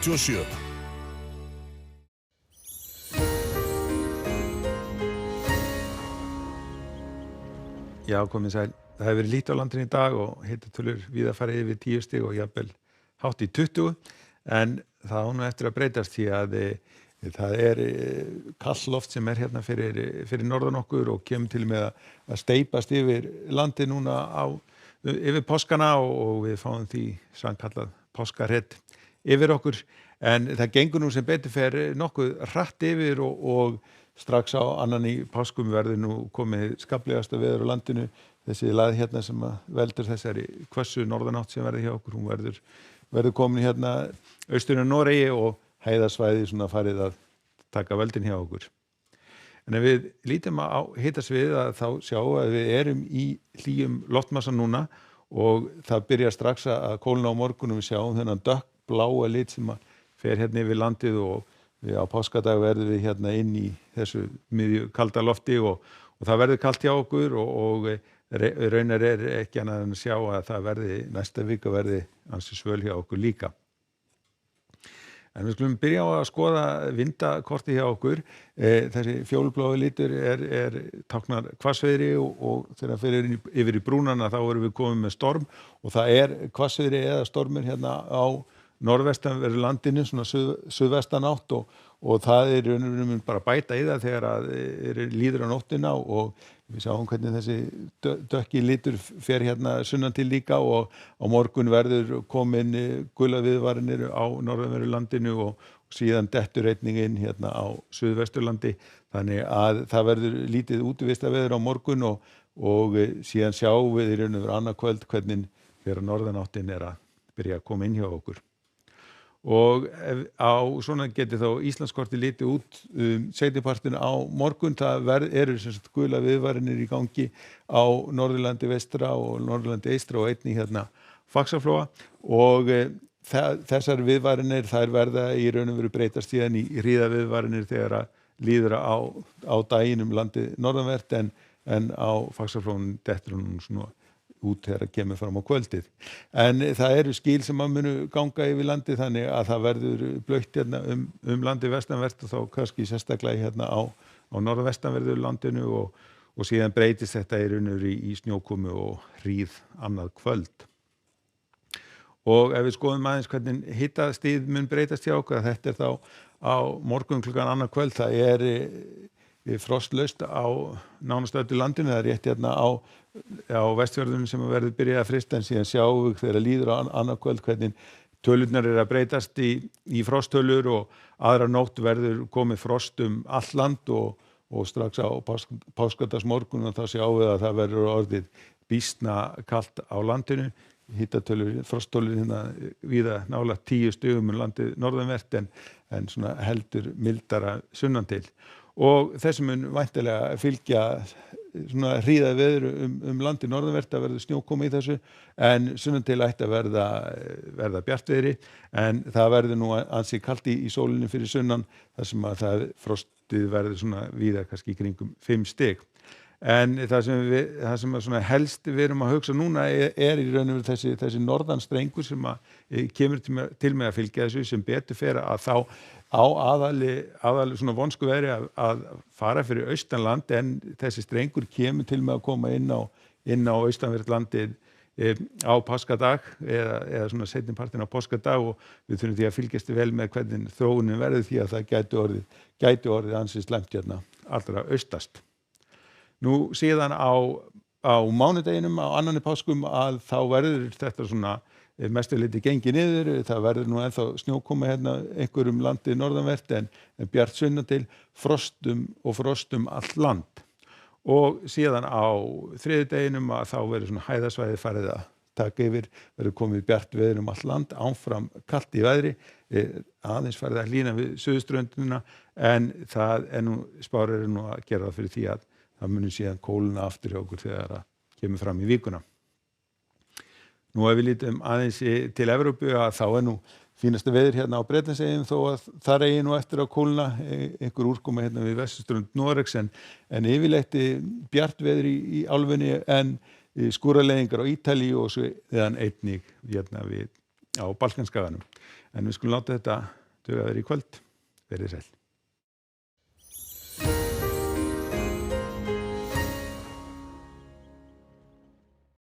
27. Já, komið sæl. Það hefur verið lítið á landinu í dag og hitatölur víða farið yfir 10 stig og jafnvel hátt í 20, en það á nú eftir að breytast því að það er kalt loft sem er hérna fyrir norðan okkur og kemur til með að steypast yfir landi núna yfir páskana og við fáum því sannkallað páskarhett yfir okkur, en það gengur nú sem betur fer nokkuð hratt yfir og strax á annan í páskum verður nú komið skaplegasta veður á landinu. Þessi lað hérna sem veldur þessari hvössu norðanátt sem verður hjá okkur, hún verður komin hérna austur í Noregi og hæðasvæði svona farið að taka völdin hjá okkur. En ef við lítum á hitasviðið að þá sjáum að við erum í hlýjum loftmassa núna og það byrjar strax að kólna á morgun og við sjáum þennan dökkbláa lit sem að fer hérna yfir landið og á páskadag verðum við hérna inn í þessu miðju kalda lofti og það verður kalt hjá okkur og raunar er ekki annað en að sjá að það verði næsta vika verði ansi svöl hjá okkur líka. En við skulum byrja á að skoða vindakortið hjá okkur. Þessi fjólubláu litur táknar hvassviðri og þegar fyrir yfir í brúnana þá erum við komin með storm og það er hvassviðri eða stormur hérna á norðvestanverðu landinu, svona suðvestan átt og það er bara bæta í það þegar að líður á nóttina og við sjáum hvernig þessi dökki litur fer hérna sunnan til líka og á morgun verður komin gula viðvaranir á norðanverðu landinu og síðan dettur einnig inn hérna á suðvesturlandi, þannig að það verður lítið útivistarveður á morgun og síðan sjáum við í raun og veru annað kvöld hvernig þegar norðanáttin er að byrja að koma inn hjá okkur. Og á svona geti þá Íslandskorti litið út seinnipartinn á morgun. Það eru sem sagt gula viðvaranir í gangi á Norðurlandi vestra og Norðurlandi eystra og einnig hérna Faxaflóa og þessar viðvaranir þær verða í raun og veru breytast síðan í hríðaviðvaranir þegar að líður á daginn landið norðanvert en á Faxaflóun dettur hún svona út þegar að kemur fram á kvöldið. En það eru skýl sem að munu ganga yfir landið þannig að það verður blautt hérna landið vestanvert og þá kannski sérstaklega hérna á norðvestanverðu landinu og síðan breytist þetta í raun og veru í snjókomu og hríð annað kvöld. Og ef við skoðum aðeins hvernig hitastig mun breytast hjá okkur, þetta er þá á morgun klukkan annað kvöld, það er frostlaust á nánast öllu landinu, það er rétt hérna á Vestfjörðunum sem verður byrjað að frysta en síðan sjáum við þegar líður á annað kvöld hvernig tölurnar að breytast í frosttölur og aðra nótt verður komið frost all land og strax á páskadagsmorgun og þá sjáum við að það verður orðið býsna kalt á landinu. Frosttölur hérna víða nálægt 10 stigum landið norðanvert en svona heldur mildara sunnan til. Og þessum mun væntanlega fylgja svona hríða veður landið norðanvert að verður snjókomi í þessu en sunnan til ætti að verða bjartviðri en það verður nú ansi kalt í sólinni fyrir sunnan þar sem að það frostið verður svona víða kannski í kringum 5 stig. En það sem að svona helst við erum að hugsa núna er í raun og veru þessi norðanstrengur sem að kemur til með að fylgja þessu sem betur fer að þá á aðali svona vonsku veðri að fara fyrir austanland en þessi strengur kemur til með að koma inn á austanvert landið á páskadag eða svona seinnipartinn á páskadag og við þurfum því að fylgjast vel með hvernig þróunin verður því að það gæti orðið ansi slæmt hérna allra austast. Nú síðan á mánudeginum á annan í páskum að þá verður þetta svona mestuleyti gengið niður, það verður nú ennþá snjókoma hérna einhverjum landið norðanvert en bjart sunnan til frostum allt land. Og síðan á þriðjudeginum að þá verður svona hæðasvæði farið að taka yfir, verður komið bjart veður allt land, áfram kalt í veðri, aðeins farið að hlýna við suðurströndina en það spár eru nú að gera það fyrir því að það munir síðan kóluna aftur hjá okkur þegar það kemur fram í vikuna. Nú ef við lítum aðeins til Evrópu að þá nú fínasta veður hérna á Bretlandseyjum þó að þar eigi nú eftir að kólna einhver úrkoma hérna við vesturströnd Noregs en yfirleitt bjart veður í álfunni en skúraleiðingar á Ítalíu og svo einnig hérna við á Balkanskaganum. En við skulum láta þetta duga þér í kvöld. Verið sæl.